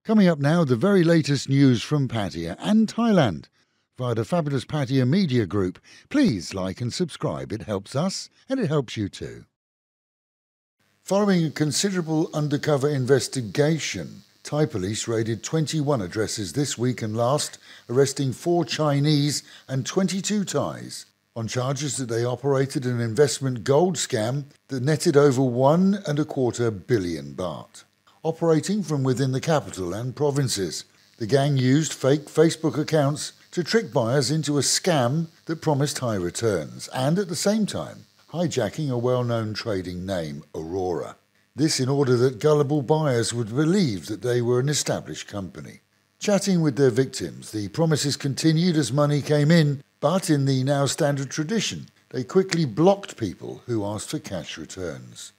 Coming up now, the very latest news from Pattaya and Thailand via the fabulous Pattaya Media Group. Please like and subscribe. It helps us and it helps you too. Following a considerable undercover investigation, Thai police raided 21 addresses this week and last, arresting 4 Chinese and 22 Thais on charges that they operated an investment gold scam that netted over 1.25 billion baht. Operating from within the capital and provinces, the gang used fake Facebook accounts to trick buyers into a scam that promised high returns and, at the same time, hijacking a well-known trading name, Aurora. This in order that gullible buyers would believe that they were an established company. Chatting with their victims, the promises continued as money came in, but in the now standard tradition, they quickly blocked people who asked for cash returns.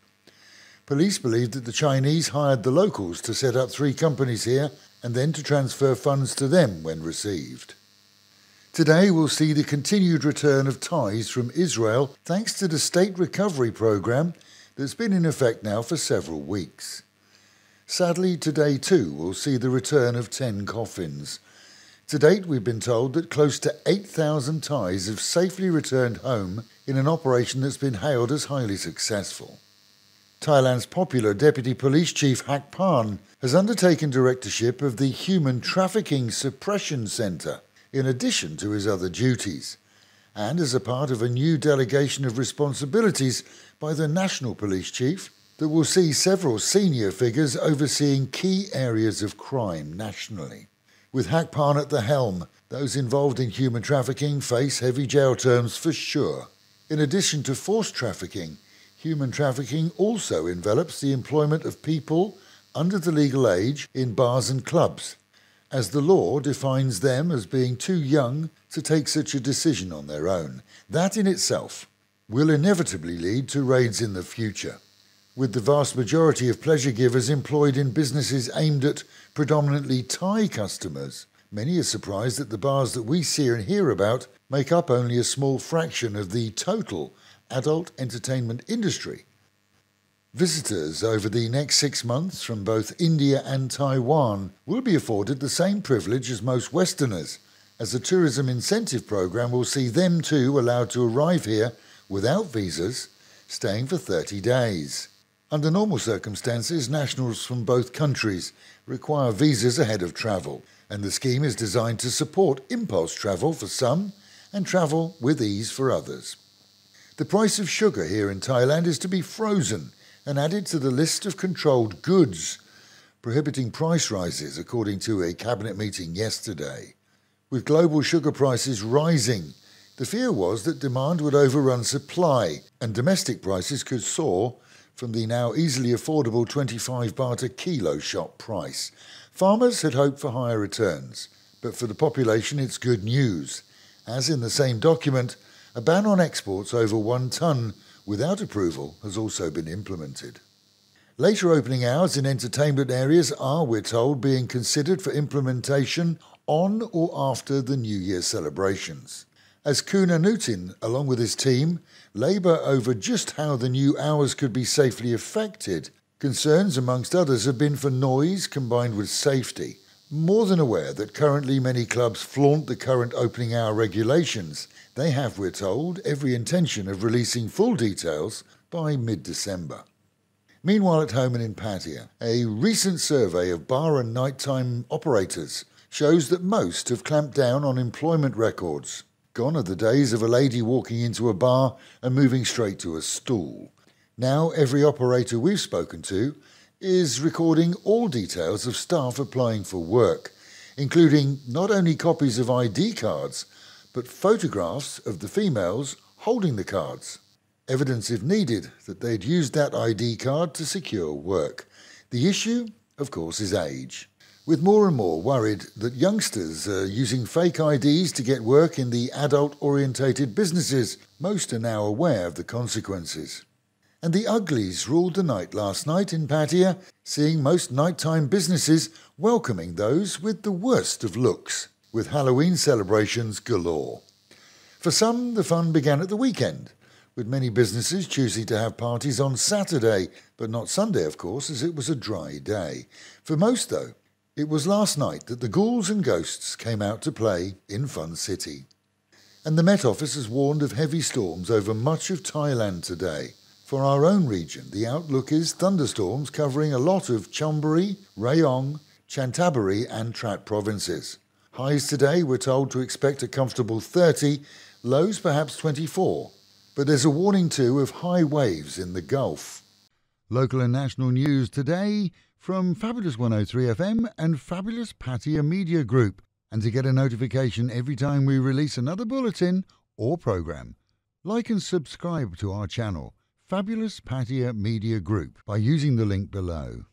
Police believed that the Chinese hired the locals to set up 3 companies here and then to transfer funds to them when received. Today we'll see the continued return of Thais from Israel thanks to the state recovery programme that's been in effect now for several weeks. Sadly, today too we'll see the return of 10 coffins. To date we've been told that close to 8,000 Thais have safely returned home in an operation that's been hailed as highly successful. Thailand's popular Deputy Police Chief Hak Pan has undertaken directorship of the Human Trafficking Suppression Centre, in addition to his other duties, and as a part of a new delegation of responsibilities by the National Police Chief that will see several senior figures overseeing key areas of crime nationally. With Hak Pan at the helm, those involved in human trafficking face heavy jail terms for sure. In addition to forced trafficking, human trafficking also envelops the employment of people under the legal age in bars and clubs, as the law defines them as being too young to take such a decision on their own. That in itself will inevitably lead to raids in the future. With the vast majority of pleasure givers employed in businesses aimed at predominantly Thai customers, many are surprised that the bars that we see and hear about make up only a small fraction of the total adult entertainment industry. Visitors over the next 6 months from both India and Taiwan will be afforded the same privilege as most Westerners, as the tourism incentive program will see them too allowed to arrive here without visas, staying for 30 days. Under normal circumstances, nationals from both countries require visas ahead of travel, and the scheme is designed to support impulse travel for some and travel with ease for others. The price of sugar here in Thailand is to be frozen and added to the list of controlled goods, prohibiting price rises according to a cabinet meeting yesterday. With global sugar prices rising, the fear was that demand would overrun supply and domestic prices could soar from the now easily affordable 25 baht a kilo shop price. Farmers had hoped for higher returns, but for the population it's good news, as in the same document, a ban on exports over 1 tonne without approval has also been implemented. Later opening hours in entertainment areas are, we're told, being considered for implementation on or after the New Year celebrations. As Kuna Nutin, along with his team, labour over just how the new hours could be safely effected, concerns amongst others have been for noise combined with safety. More than aware that currently many clubs flaunt the current opening hour regulations, they have, we're told, every intention of releasing full details by mid-December. Meanwhile at home and in Pattaya, a recent survey of bar and nighttime operators shows that most have clamped down on employment records. Gone are the days of a lady walking into a bar and moving straight to a stool. Now every operator we've spoken to is recording all details of staff applying for work, including not only copies of ID cards, but photographs of the females holding the cards. Evidence, if needed, that they'd used that ID card to secure work. The issue, of course, is age. With more and more worried that youngsters are using fake IDs to get work in the adult-orientated businesses, most are now aware of the consequences. And the uglies ruled the night last night in Pattaya, seeing most nighttime businesses welcoming those with the worst of looks, with Halloween celebrations galore. For some, the fun began at the weekend, with many businesses choosing to have parties on Saturday, but not Sunday, of course, as it was a dry day. For most, though, It was last night that the ghouls and ghosts came out to play in Fun City. And the Met Office has warned of heavy storms over much of Thailand today. For our own region, the outlook is thunderstorms covering a lot of Chonburi, Rayong, Chantaburi and Trat provinces. Highs today we're told to expect a comfortable 30, lows perhaps 24. But there's a warning too of high waves in the Gulf. Local and national news today from Fabulous 103 FM and Fabulous Pattaya Media Group. And to get a notification every time we release another bulletin or programme, like and subscribe to our channel, Fabulous Pattaya Media Group, by using the link below.